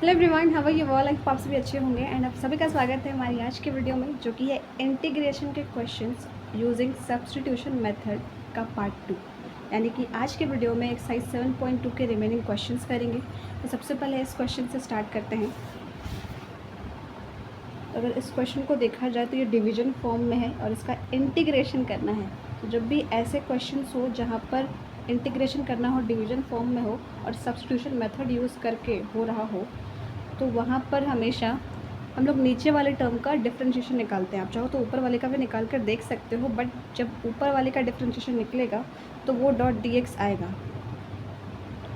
Hello everyone, how are you all. I आप सभी अच्छे होंगे एंड आप सभी का स्वागत है हमारी आज के वीडियो में, जो कि है इंटीग्रेशन के क्वेश्चंस यूजिंग सब्स्टिट्यूशन मेथड का पार्ट 2। यानी कि आज के वीडियो में एक्सरसाइज 7.2 के रिमेनिंग क्वेश्चंस करेंगे। तो सबसे पहले इस क्वेश्चन से स्टार्ट करते हैं। अगर इस क्वेश्चन को देखा जाए तो ये डिवीजन फॉर्म में है और इसका इंटीग्रेशन करना है। तो जब भी ऐसे क्वेश्चंस हो जहाँ पर इंटीग्रेशन करना हो, डिवीजन फॉर्म में हो और सब्स्टिट्यूशन मेथड यूज़ करके हो रहा हो, तो वहाँ पर हमेशा हम लोग नीचे वाले टर्म का डिफरेंशिएशन निकालते हैं। आप चाहो तो ऊपर वाले का भी निकाल कर देख सकते हो, बट जब ऊपर वाले का डिफरेंशिएशन निकलेगा तो वो डॉट dx आएगा।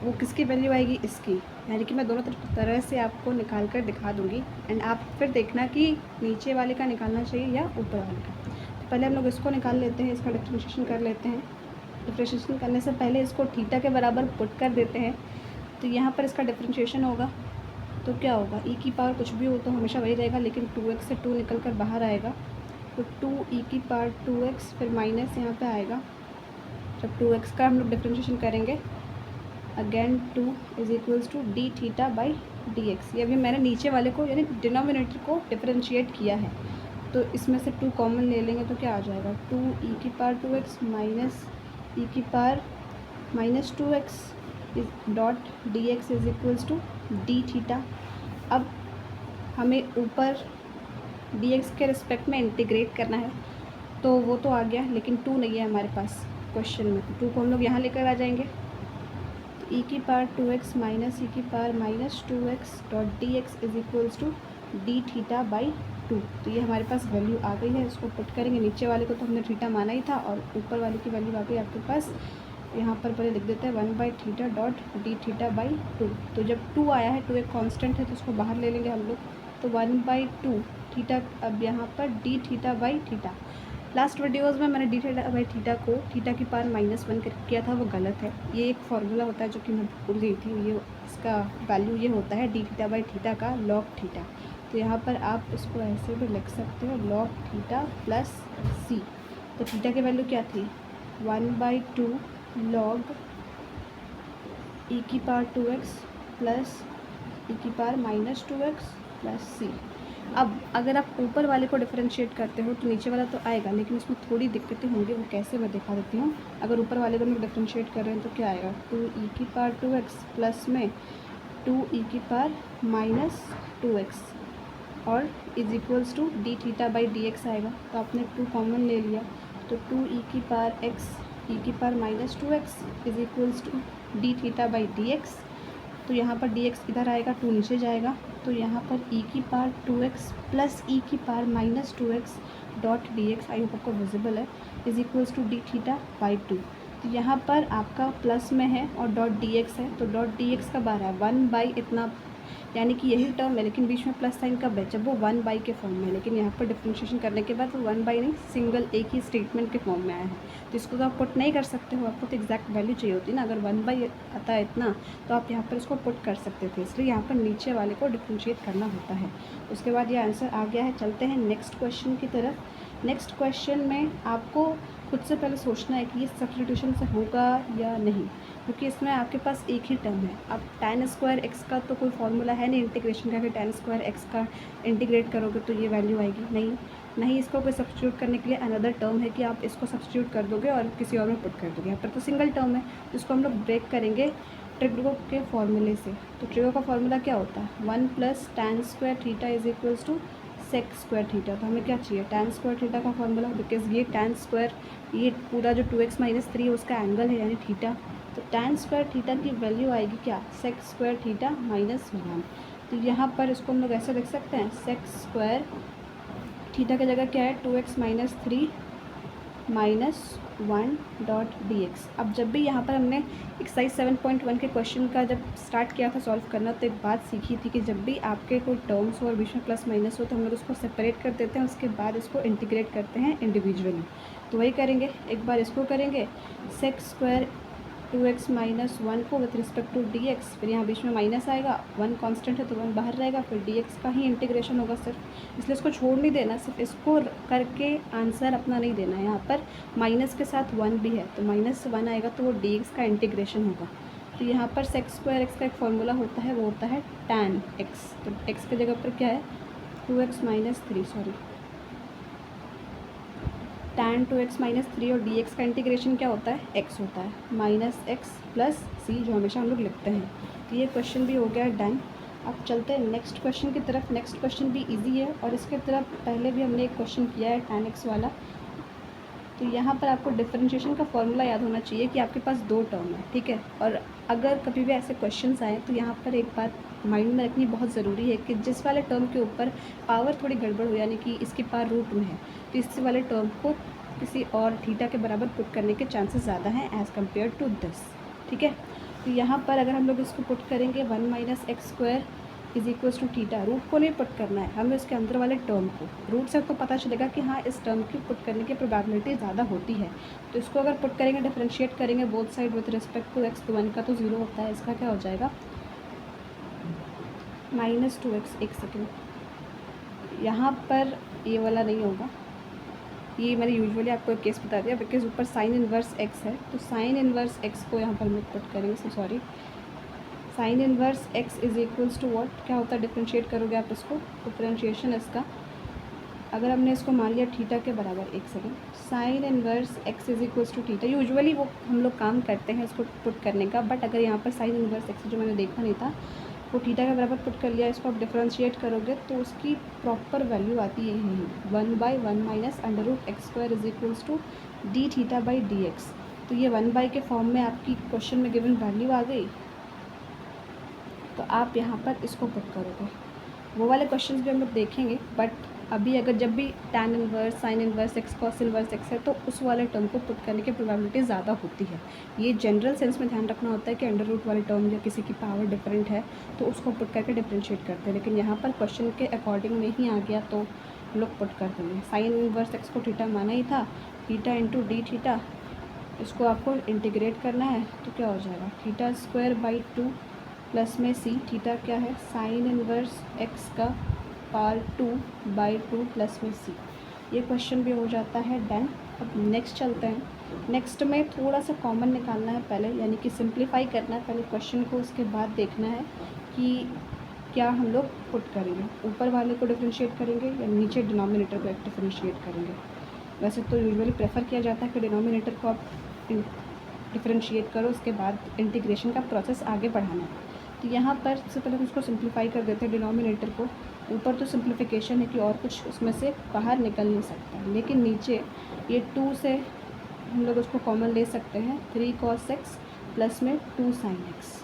वो किसकी वैल्यू आएगी? इसकी। यानी कि मैं दोनों तरह से आपको निकाल कर दिखा दूँगी एंड आप फिर देखना कि नीचे वाले का निकालना चाहिए या ऊपर वाले का। तो पहले हम लोग इसको निकाल लेते हैं, इसका डिफरेंशिएशन कर लेते हैं। डिफरेंशिएशन करने से पहले इसको थीटा के बराबर पुट कर देते हैं। तो यहाँ पर इसका डिफरेंशिएशन होगा तो क्या होगा, ई की पावर कुछ भी हो तो हमेशा वही रहेगा, लेकिन 2x से 2 निकल कर बाहर आएगा तो 2 की पावर 2x, फिर माइनस यहाँ पे आएगा। जब 2x का हम लोग डिफरेंशिएशन करेंगे again 2 is equals to D theta by D X. ये अभी मैंने नीचे वाले को यानी डिनोमिनेटर को डिफरेंशिएट किया है, तो इसमें से 2 कॉमन ले लेंगे तो क्या आ जाएगा, 2 की पावर 2x माइनस ई की power minus 2x dot D x is equals to D theta. अब हमें ऊपर डी एक्स के रिस्पेक्ट में इंटीग्रेट करना है, तो वो तो आ गया, लेकिन 2 नहीं है हमारे पास क्वेश्चन में। 2 को हम लोग यहाँ लेकर आ जाएंगे। तो ई की पावर 2x माइनस ई की power minus 2x dot D x is equals to D theta by 2। तो ये हमारे पास वैल्यू आ गई है। इसको पुट करेंगे, नीचे वाले को तो हमने थीटा माना ही था और ऊपर वाले की वैल्यू आ गई आपके पास। यहाँ पर पहले लिख देते हैं 1/थीटा डॉट डी थीटा बाई 2। तो जब 2 आया है, 2 एक कांस्टेंट है तो उसको बाहर ले लेंगे हम लोग, तो 1/2 थीटा। अब यहाँ पर D theta by theta. Last videos में मैंने डी थीटा बाई थीटा को थीटा की पावर -1 करके किया था, वो गलत है। ये एक फार्मूला होता है जो कि मैं भूल गई थी। ये इसका वैल्यू ये होता है डी थीटा बाई थीटा का लॉग थीटा। तो यहाँ पर आप इसको ऐसे भी लिख सकते हो, लॉग थीटा प्लस सी। तो थीटा की वैल्यू क्या थी, 1/2 लॉग ई की पावर 2x प्लस ई की पावर माइनस 2x प्लस सी। अब अगर आप ऊपर वाले को डिफरेंशिएट करते हो तो नीचे वाला तो आएगा, लेकिन उसमें थोड़ी दिक्कतें होंगी, वो कैसे मैं दिखा देती हूँ। अगर ऊपर वाले को हम डिफरेंशिएट कर रहे हैं तो क्या आएगा, 2 की पावर 2x प्लस में 2 की पावर माइनस 2x और is equals to D theta by D X आएगा। तो आपने 2 कॉमन ले लिया, तो 2 की पावर x ई की power minus 2x is equals to D theta by D x. तो यहाँ पर डी एक्स इधर आएगा, 2 नीचे जाएगा, तो यहाँ पर ई की पावर 2x प्लस ई की power minus 2x dot D X, I hope आपको विजिबल है, is equals to D theta by 2। तो यहाँ पर आपका प्लस में है और डॉट डी एक्स है, तो डॉट डी एक्स कब आ रहा है, 1 इतना, यानी कि यही टर्म है, लेकिन बीच में प्लस साइन कब है, जब वो 1 के फॉर्म में है। लेकिन यहाँ पर डिफरेंशिएशन करने के बाद वो 1 नहीं, सिंगल एक ही स्टेटमेंट के फॉर्म में आया है, तो इसको तो आप पुट नहीं कर सकते हो। आपको तो एग्जैक्ट वैल्यू चाहिए होती है ना। अगर 1 आता है इतना, तो आप यहाँ पर इसको पुट कर सकते थे, इसलिए यहाँ पर नीचे वाले को डिफरेंशिएट करना होता है। उसके बाद ये आंसर आ गया है। चलते हैं नेक्स्ट क्वेश्चन की तरफ। नेक्स्ट क्वेश्चन में आपको खुद से पहले सोचना है कि ये सब्स्टिट्यूशन से होगा या नहीं, क्योंकि इसमें आपके पास एक ही टर्म है। अब tan स्क्वायर एक्स का तो कोई फॉर्मूला है नहीं इंटीग्रेशन का कि tan स्क्वायर एक्स का इंटीग्रेट करोगे तो ये वैल्यू आएगी, नहीं इसको कोई सब्स्टिट्यूट करने के लिए अनदर टर्म है कि आप इसको सब्स्टिट्यूट कर दोगे और किसी और में पुट कर दोगे। यहाँ पर तो सिंगल टर्म है, तो इसको हम लोग ब्रेक करेंगे ट्रिगो के फॉर्मूले से। तो ट्रिगो का फॉर्मूला क्या होता है, 1 plus tan square theta is equals to sec square theta. तो हमें क्या चाहिए, tan स्क्वायर थीटा का फॉर्मूला, बिकॉज ये tan स्क्वायर, ये पूरा जो 2x माइनस 3 है उसका एंगल है, यानी थीटा। तो tan स्क्वायर थीटा की वैल्यू आएगी क्या, सेक स्क्वायर थीटा माइनस 1। तो यहाँ पर इसको हम लोग ऐसे लिख सकते हैं, सेक स्क्वायर थीटा की जगह क्या है, 2x minus 3 minus 1 dot D x. अब जब भी यहाँ पर हमने एक्सरसाइज 7.1 के क्वेश्चन का जब स्टार्ट किया था सॉल्व करना, तो एक बात सीखी थी कि जब भी आपके कोई टर्म्स हो और बीच में प्लस माइनस हो तो हम लोग उसको सेपरेट कर देते हैं, उसके बाद इसको इंटीग्रेट करते हैं इंडिविजुअली। तो वही करेंगे, एक बार इसको करेंगे सेक स्क्वायर 2x माइनस 1 को with respect to D X, फिर यहाँ बीच में माइनस आएगा, 1 कांस्टेंट है तो 1 बाहर रहेगा, फिर डी एक्स का ही इंटीग्रेशन होगा सिर्फ, इसलिए इसको छोड़ नहीं देना, सिर्फ इसको करके आंसर अपना नहीं देना है। यहाँ पर माइनस के साथ 1 भी है, तो -1 आएगा तो वो डी एक्स का इंटीग्रेशन होगा। तो यहाँ पर सेक्स स्क्वायर एक्स का एक फॉर्मूला होता है, वो होता है tan x। तो x की जगह पर क्या है 2x minus 3, sorry tan 2x minus 3, और dx का इंटीग्रेशन क्या होता है x होता है माइनस एक्स प्लस सी, जो हमेशा हम लोग लिखते हैं। तो ये क्वेश्चन भी हो गया डन। अब चलते हैं नेक्स्ट क्वेश्चन की तरफ। नेक्स्ट क्वेश्चन भी इजी है और इसके तरफ पहले भी हमने एक क्वेश्चन किया है tan x वाला। तो यहाँ पर आपको डिफरेंशिएशन का फॉर्मूला याद होना चाहिए कि आपके पास दो टर्म है, ठीक है। और अगर कभी भी ऐसे क्वेश्चंस आए तो यहाँ पर एक बात माइंड में रखनी बहुत ज़रूरी है कि जिस वाले टर्म के ऊपर पावर थोड़ी गड़बड़ हो, यानी कि इसकी पावर रूट में है, तो इस वाले टर्म को किसी और थीटा के बराबर पुट करने के चांसेस ज़्यादा हैं एज़ कम्पेयर टू दिस, ठीक है। तो यहाँ पर अगर हम लोग इसको पुट करेंगे 1 minus x square is equals to theta, root को नहीं पुट करना है हमें, उसके अंदर वाले टर्म को। रूट से तो पता चलेगा कि हाँ इस टर्म की पुट करने की प्रोबेबिलिटी ज़्यादा होती है। तो इसको अगर पुट करेंगे, डिफरेंशिएट करेंगे both side with respect to X, तो 1 का तो 0 होता है, इसका क्या हो जाएगा माइनस 2x। एक सेकेंड, यहाँ पर ये वाला नहीं होगा, ये मैंने यूजुअली आपको एक केस बता दिया बिकॉज ऊपर साइन इन्वर्स एक्स है। तो साइन इन्वर्स एक्स को यहाँ पर हम लोग पुट करेंगे, so sorry, sine inverse x is equals to what, क्या होता है डिफरेंशिएट करोगे आप इसको, डिफरेंशिएशन इसका अगर हमने इसको मान लिया थीटा के बराबर, एक second, sine inverse x is equals to theta. Usually वो हम लोग काम करते हैं इसको पुट करने का, बट अगर यहाँ पर साइन इन्वर्स एक्स जो मैंने देखा नहीं था, वो थीटा के बराबर पुट कर लिया, इसको आप डिफरेंशिएट करोगे तो उसकी प्रॉपर वैल्यू आती है यही 1/1 minus under root x square is equals to D theta by D x. तो ये 1 के फॉर्म में आपकी क्वेश्चन में गिवन वैल्यू आ गई। तो आप यहाँ पर इसको पुट करोगे, वो वाले क्वेश्चंस भी हम लोग देखेंगे, बट अभी अगर जब भी tan inverse, sign inverse x, cos inverse x है, तो उस वाले टर्म को पुट करने की प्रोबेबिलिटी ज़्यादा होती है। ये जनरल सेंस में ध्यान रखना होता है कि अंडर रूट वाले टर्म या किसी की पावर डिफरेंट है तो उसको पुट करके डिफरेंशिएट करते हैं, लेकिन यहाँ पर क्वेश्चन के अकॉर्डिंग में ही आ गया तो लोग पुट कर देंगे। साइन इन्वर्स एक्स को थीटा माना ही था, थीटा इंटू डी थीटा, इसको आपको इंटीग्रेट करना है तो क्या हो जाएगा थीटा स्क्वायर बाई 2 प्लस में सी, थीटा क्या है साइन इन्वर्स एक्स का पावर 2/2 प्लस में सी। ये क्वेश्चन भी हो जाता है डन। अब नेक्स्ट चलते हैं। नेक्स्ट में थोड़ा सा कॉमन निकालना है पहले, यानी कि सिंप्लीफाई करना है पहले क्वेश्चन को, उसके बाद देखना है कि क्या हम लोग पुट करेंगे, ऊपर वाले को डिफरेंशिएट करेंगे या नीचे डिनोमिनेटर को डिफरेंशिएट करेंगे। वैसे तो यूजुअली प्रेफर किया जाता है कि डिनोमिनेटर को आप डिफरेंशिएट करो, उसके बाद इंटीग्रेशन का प्रोसेस आगे बढ़ाना है। तो यहाँ पर सबसे पहले हम उसको सिंप्लीफाई कर देते हैं डिनोमिनेटर को। ऊपर तो सिंप्लीफिकेशन है कि और कुछ उसमें से बाहर निकल नहीं सकता, लेकिन नीचे ये 2 से हम लोग उसको कॉमन ले सकते हैं, 3 cos x प्लस में 2 sin x।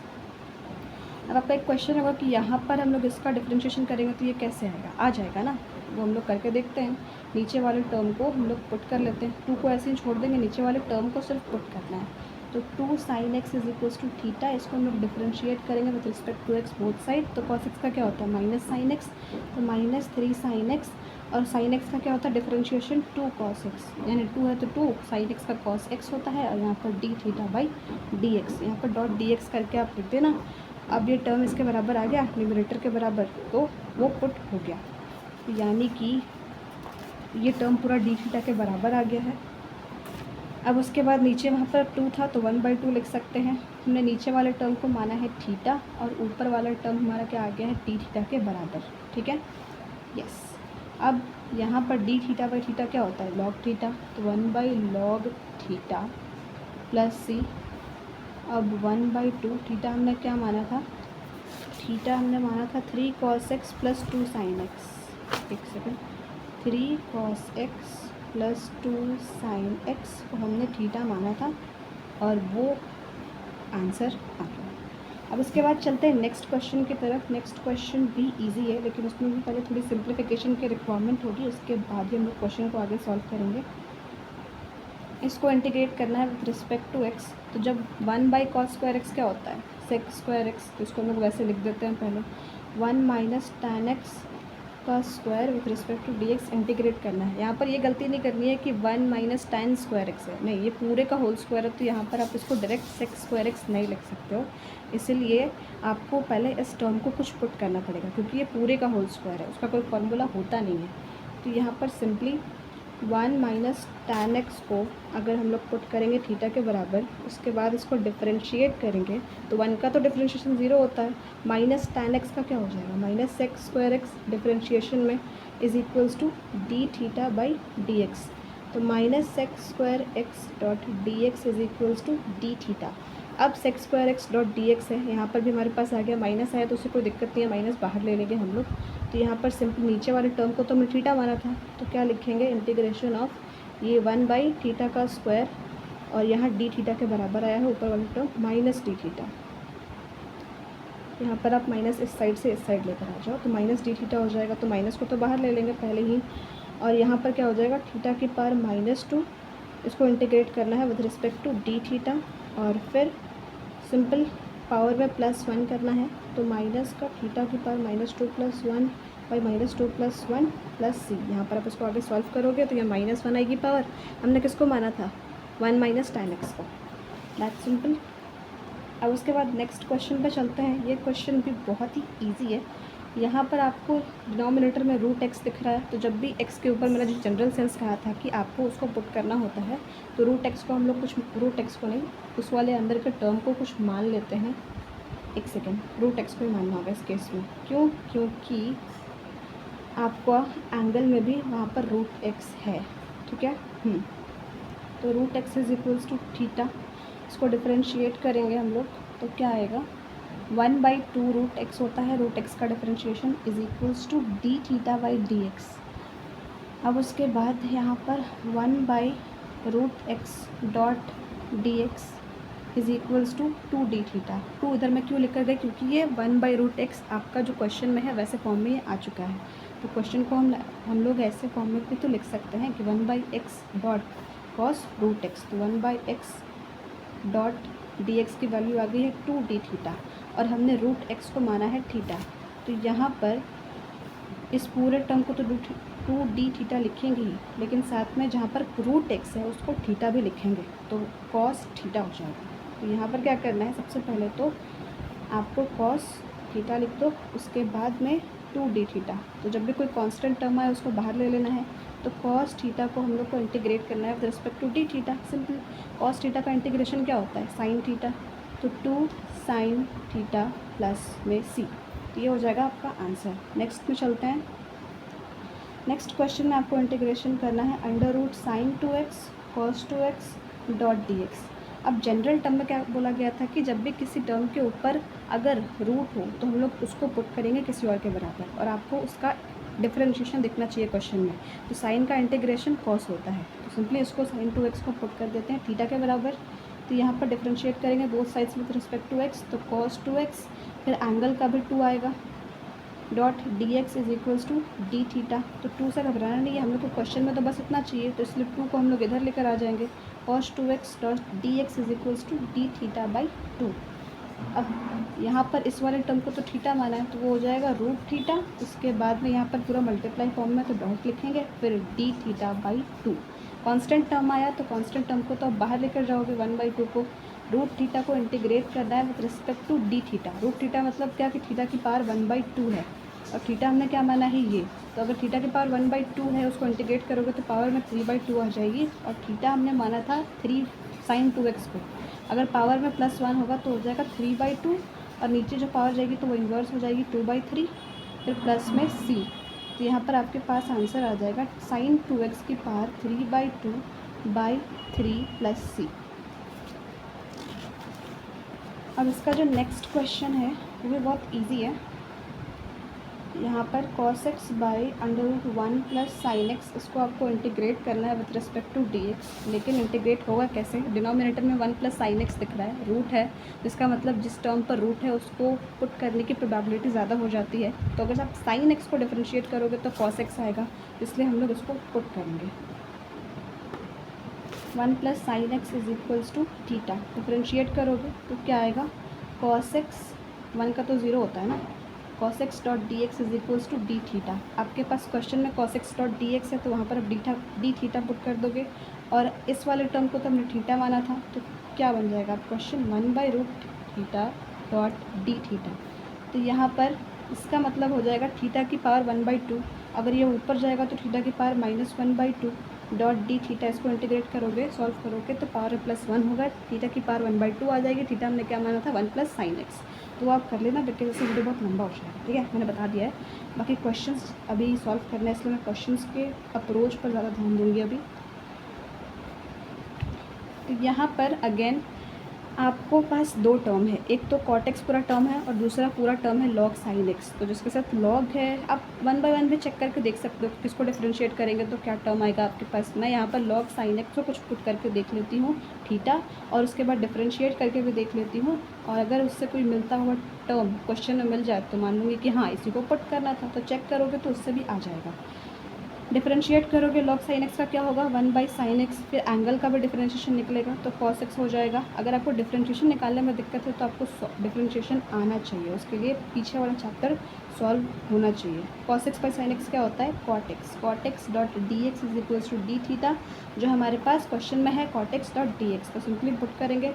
अब आपका एक क्वेश्चन होगा कि यहाँ पर हम लोग इसका डिफरेंशिएशन करेंगे तो ये कैसे आएगा, आ जाएगा ना, वो हम लोग करके देखते हैं। नीचे वाले टर्म को हम लोग पुट कर लेते हैं, 2 को ऐसे ही छोड़ देंगे, नीचे वाले टर्म को सिर्फ पुट करना है। तो 2 sin x is equals to theta, इसको हम लोग डिफरेंशिएट करेंगे with respect to x both side. तो cos x का क्या होता है माइनस sin x, तो माइनस 3 sin x, और sin x का क्या होता है डिफरेंशिएशन 2 cos x, यानी 2 है तो 2 sin x का cos x होता है, और यहाँ पर d theta by D x, यहाँ पर डॉट डी एक्स करके आप लिख देना। अब ये टर्म इसके बराबर आ गया न्यूमरेटर के बराबर, तो वो पुट हो गया, यानी कि ये टर्म पूरा डी थीटा के बराबर आ गया है। अब उसके बाद नीचे वहाँ पर 2 था तो 1/2 लिख सकते हैं। हमने नीचे वाले टर्म को माना है थीटा, और ऊपर वाला टर्म हमारा क्या आ गया है डी थीटा के बराबर, ठीक है, यस। अब यहाँ पर डी थीटा बाई थीटा क्या होता है लॉग थीटा, तो 1/log थीटा प्लस सी। अब 1/2 थीटा हमने क्या माना था, थीटा हमने माना था 3 cos x plus 2 sin x, एक second, 3 cos x plus 2 sin x को हमने थीटा माना था, और वो आंसर आ गया। अब उसके बाद चलते हैं नेक्स्ट क्वेश्चन की तरफ। नेक्स्ट क्वेश्चन भी इजी है, लेकिन उसमें भी पहले थोड़ी सिंप्लीफिकेशन की रिक्वायरमेंट होगी, उसके बाद ही हम लोग क्वेश्चन को आगे सॉल्व करेंगे। इसको इंटीग्रेट करना है विथ रिस्पेक्ट टू x। तो जब 1/cos स्क्वायर x क्या होता है sec स्क्वायर x, तो इसको हम लोग वैसे लिख देते हैं पहले 1 माइनस tan x का square with respect to D x integrate करना है। यहाँ पर ये गलती नहीं करनी है कि 1 माइनस tan स्क्वायर एक्स है, नहीं, ये पूरे का होल स्क्वायर है, तो यहाँ पर आप इसको डायरेक्ट sec स्क्वायर एक्स नहीं लिख सकते हो, इसलिए आपको पहले इस टर्म को कुछ पुट करना पड़ेगा, क्योंकि ये पूरे का होल स्क्वायर है, उसका कोई फॉर्मूला होता नहीं है। तो यहाँ पर सिंपली 1 माइनस tan x को अगर हम लोग पुट करेंगे थीटा के बराबर, उसके बाद इसको डिफरेंशिएट करेंगे तो 1 का तो डिफरेंशिएशन 0 होता है, माइनस tan x का क्या हो जाएगा, minus x square x differentiation में is equals to D theta by D x. तो minus x square x dot D x is equals to D theta. अब sec square x dot D x है, यहाँ पर भी हमारे पास आ गया, minus आया तो उससे कोई दिक्कत नहीं है, माइनस बाहर ले लेंगे हम लोग। तो यहाँ पर सिंपल नीचे वाले टर्म को तो हमने थीटा माना था, तो क्या लिखेंगे, इंटीग्रेशन ऑफ ये 1 बाई थीटा का स्क्वायर और यहाँ डी थीटा के बराबर आया है ऊपर वाले टर्म माइनस डी थीटा। यहाँ पर आप माइनस इस साइड से इस साइड लेकर आ जाओ तो माइनस डी थीटा हो जाएगा, तो माइनस को तो बाहर ले लेंगे पहले ही। और यहाँ पर क्या हो जाएगा, थीटा की पावर -2, इसको इंटीग्रेट करना है with respect to D theta, और फिर सिंपल पावर में +1 करना है, तो माइनस का थीटा की पावर -2 + 1 बाई -2 + 1 प्लस सी। यहाँ पर आप इसको आगे सॉल्व करोगे तो यहाँ -1 आएगी पावर, हमने किसको माना था, 1 माइनस tan x को, दैट सिंपल। अब उसके बाद नेक्स्ट क्वेश्चन पे चलते हैं। ये क्वेश्चन भी बहुत ही ईजी है। यहाँ पर आपको डिनोमिनेटर में √x दिख रहा है, तो जब भी x के ऊपर मैंने जो जनरल सेंस कहा था कि आपको उसको पुट करना होता है, तो √x को हम लोग कुछ, √x को नहीं, उस वाले अंदर के टर्म को कुछ मान लेते हैं। एक सेकेंड, √x को ही मानना होगा इस केस में। क्यों, क्योंकि आपका एंगल में भी वहाँ पर √x है, ठीक है। तो √x is equals to theta, इसको डिफरेंशिएट करेंगे हम लोग तो क्या आएगा, 1/2 √x होता है, √x का differentiation is equals to D theta by D x. अब उसके बाद यहाँ पर 1/√x dot D x is equals to 2d theta. 2 इधर मैं क्यों लिख कर गई, क्योंकि ये 1/√x आपका जो क्वेश्चन में है वैसे फॉर्म में ये आ चुका है, तो क्वेश्चन को हम लोग ऐसे फॉर्म में भी तो लिख सकते हैं कि 1/x डॉट कॉस √x, तो 1/x डॉट डी एक्स की वैल्यू आ गई है 2d थीटा, और हमने √x को माना है थीटा। तो यहाँ पर इस पूरे टर्म को तो 2d थीटा लिखेंगे ही, लेकिन साथ में जहाँ पर √x है उसको थीटा भी लिखेंगे, तो कॉस थीटा हो जाएगा। तो यहाँ पर क्या करना है, सबसे पहले तो आपको कॉस थीटा लिख दो, उसके बाद में 2d थीटा। तो जब भी कोई कांस्टेंट टर्म आए उसको बाहर ले लेना है, तो कॉस थीटा को हम लोग को इंटीग्रेट करना है with respect to D theta. Simple, cos theta का इंटीग्रेशन क्या होता है, साइन थीटा, तो 2 साइन थीटा प्लस में सी। तो ये हो जाएगा आपका आंसर। नेक्स्ट में चलते हैं। नेक्स्ट क्वेश्चन में आपको इंटीग्रेशन करना है √sin 2x cos 2x dot D x. अब जनरल टर्म में क्या बोला गया था कि जब भी किसी टर्म के ऊपर अगर रूट हो तो हम लोग उसको पुट करेंगे किसी और के बराबर, और आपको उसका डिफरेंशिएशन दिखना चाहिए क्वेश्चन में। तो साइन का इंटीग्रेशन कॉस होता है, तो सिंपली इसको sin 2x को पुट कर देते हैं थीटा के बराबर। तो यहाँ पर डिफरेंशिएट करेंगे both sides with respect to x, तो cos 2x, फिर एंगल का भी 2 आएगा, dot D x is equals to D theta. तो 2 से घबराना नहीं है, हम लोग को क्वेश्चन में तो बस इतना चाहिए, तो इसलिए 2 को हम लोग इधर लेकर आ जाएंगे, cos 2x dot D x is equals to D theta by 2। अब यहाँ पर इस वाले टर्म को तो थीटा माना है, तो वो हो जाएगा √थीटा, उसके बाद में यहाँ पर पूरा मल्टीप्लाई फॉर्म में तो डॉट लिखेंगे, फिर D theta by 2। Constant term आया तो कांस्टेंट टर्म को तो आप बाहर लेकर जाओगे 1/2 को, √थीटा को इंटीग्रेट करना है with respect to D theta. √Theta मतलब क्या कि थीटा की पावर 1/2 है, और थीटा हमने क्या माना है ये, तो अगर थीटा की पावर 1/2 है उसको इंटीग्रेट करोगे तो पावर में 3/2 आ जाएगी, और थीटा हमने माना था 3 sin 2x को, अगर पावर में +1 होगा तो हो जाएगा 3/2, और नीचे जो पावर जाएगी तो वो इन्वर्स हो जाएगी 2/3, फिर प्लस में c। तो यहाँ पर आपके पास आंसर आ जाएगा sin 2x की पावर 3/2/3 प्लस c। अब इसका जो नेक्स्ट क्वेश्चन है वो भी बहुत इजी है। यहाँ पर cos x by √1 plus sine x, इसको आपको इंटीग्रेट करना है with respect to D x, लेकिन इंटीग्रेट होगा कैसे, डिनोमिनेटर में 1 प्लस साइन एक्स दिख रहा है, रूट है, जिसका मतलब जिस टर्म पर रूट है उसको पुट करने की प्रोबेबिलिटी ज़्यादा हो जाती है। तो अगर आप साइन एक्स को डिफरेंशिएट करोगे तो cos x आएगा, इसलिए हम लोग इसको पुट करेंगे। 1 plus sine x is equals to theta, differentiate करोगे तो क्या आएगा, cos x, 1 का तो 0 होता है ना, cos x dot D x is equals to D theta. आपके पास क्वेश्चन में cos x dot D x है, तो वहाँ पर आप डी थीटा पुट कर दोगे, और इस वाले टर्म को तो हमने थीटा माना था, तो क्या बन जाएगा आप क्वेश्चन 1/√थीटा डॉट डी थीटा। तो यहाँ पर इसका मतलब हो जाएगा थीटा की पावर 1/2, अगर ये ऊपर जाएगा तो थीटा की पावर -1/2, डॉट डी थीटा, इसको इंटीग्रेट करोगे, सॉल्व करोगे तो पावर +1 होगा, थीटा की पावर 1/2 आ जाएगी। थीटा हमने क्या माना था 1 + sin x। तो आप कर लेना बिकॉज इससे वीडियो बहुत लंबा हो जाएगा, ठीक है, मैंने बता दिया है। बाकी क्वेश्चंस अभी सॉल्व करना है, इसलिए मैं क्वेश्चंस के अप्रोच पर ज़्यादा ध्यान दूँगी अभी। तो यहाँ पर अगेन आपको पास दो टर्म है, एक तो cot x पूरा टर्म है और दूसरा पूरा टर्म है log sin x। तो जिसके साथ log है आप 1 बाय 1 भी चेक करके देख सकते हो किसको डिफरेंशिएट करेंगे तो क्या टर्म आएगा आपके पास। मैं यहाँ पर log sin x को कुछ पुट करके देख लेती हूँ थीटा, और उसके बाद डिफरेंशिएट करके भी देख लेती हूँ, और अगर उससे कोई मिलता हुआ टर्म क्वेश्चन में मिल जाए तो मान लूँगी कि हाँ इसी को पुट करना था, तो चेक करोगे तो उससे भी आ जाएगा। डिफरेंशिएट करोगे log sin x का क्या होगा 1 बाई साइन एक्स, फिर एंगल का भी डिफरेंशिएशन निकलेगा तो cos x हो जाएगा। अगर आपको डिफरेंशिएशन निकालने में दिक्कत है तो आपको डिफरेंशिएशन आना चाहिए, उसके लिए पीछे वाला चैप्टर सॉल्व होना चाहिए। cos x by sine x क्या होता है cot x dot D x is equals to D theta, जो हमारे पास क्वेश्चन में है cot x dot D x, तो सिंपली पुट करेंगे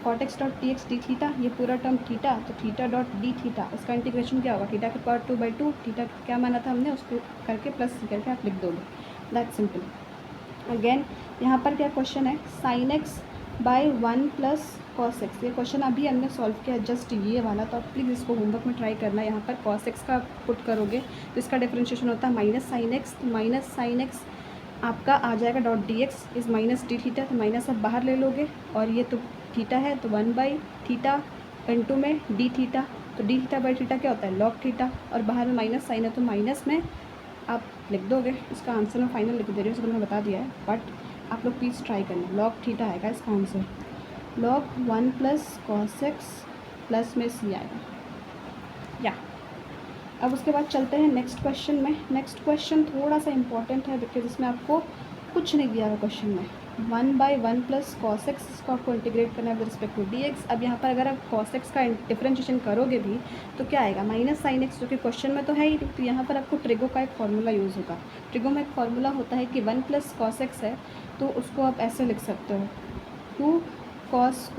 cot x dot D x d theta, ये पूरा टर्म थीटा, तो थीटा डॉट डी थीटा, इसका इंटीग्रेशन क्या होगा थीटा की पावर 2/2, थीटा क्या माना था हमने उसको करके प्लस करके आप लिख दोगे, दैट सिंपल। अगेन यहाँ पर क्या क्वेश्चन है sine x by 1 plus cos x, ये क्वेश्चन अभी हमने सॉल्व किया जस्ट ये वाला, तो आप प्लीज़ इसको होमवर्क में ट्राई करना। यहाँ पर cos x का पुट करोगे तो इसका डिफरेंशिएशन होता है माइनस साइन एक्स, तो माइनस साइन एक्स आपका आ जाएगा dot D x is minus D theta, तो माइनस आप बाहर ले लोगे, और ये तो थीटा है तो 1 बाई थीटा इंटू में डी थीटा, तो डी थीटा बाई थीटा क्या होता है लॉग थीटा, और बाहर में माइनस साइन है तो माइनस में आप लिख दोगे। इसका आंसर मैं फाइनल लिख दे रही हूँ, इसको मैंने बता दिया है, बट आप लोग प्लीज़ ट्राई करना। लॉग थीटा आएगा इसका answer, log 1 plus cos x plus में सी आएगा या। अब उसके बाद चलते हैं नेक्स्ट क्वेश्चन में। नेक्स्ट क्वेश्चन थोड़ा सा इंपॉर्टेंट है बिकॉज इसमें आपको कुछ नहीं दिया हुआ क्वेश्चन में। 1 बाई 1 प्लस कॉस एक्स, इसको आपको इंटीग्रेट करना है with respect to D x. अब यहाँ पर अगर आप कॉस एक्स का डिफरेंशिएशन करोगे भी तो क्या आएगा माइनस साइन एक्स, जो कि क्वेश्चन में तो है ही, तो यहाँ पर आपको ट्रिगो का एक फार्मूला यूज़ होगा। ट्रिगो में एक फार्मूला होता है कि 1 प्लस कॉस एक्स है तो उसको आप ऐसे लिख सकते हो 2 कॉस